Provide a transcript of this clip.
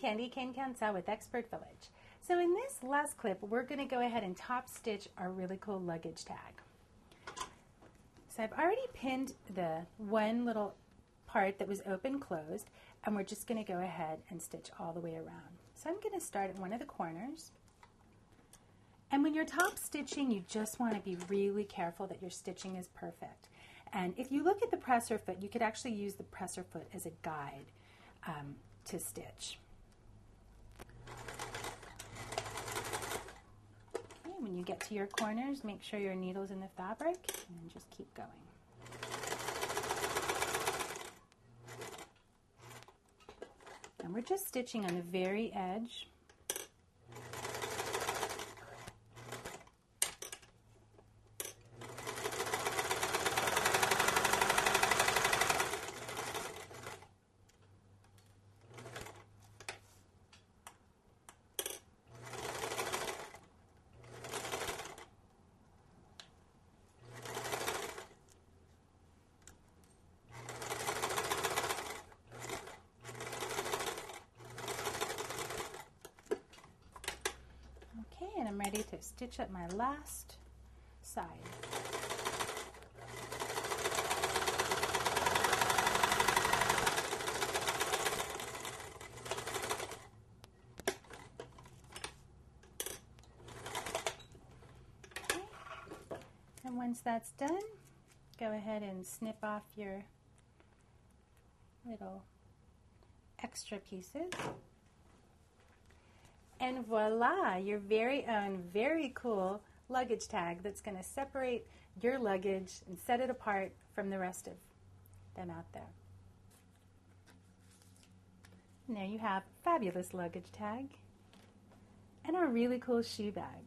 Candy Cane Cancel with Expert Village. So in this last clip, we're going to go ahead and top stitch our really cool luggage tag. So I've already pinned the one little part that was open closed, and we're just going to go ahead and stitch all the way around. So I'm going to start at one of the corners. And when you're top stitching, you just want to be really careful that your stitching is perfect. And if you look at the presser foot, you could actually use the presser foot as a guide to stitch. Okay, when you get to your corners, make sure your needle's in the fabric and then just keep going. And we're just stitching on the very edge. And I'm ready to stitch up my last side. Okay. And once that's done, go ahead and snip off your little extra pieces. And voila, your very own, very cool luggage tag that's going to separate your luggage and set it apart from the rest of them out there. And there you have a fabulous luggage tag and our really cool shoe bag.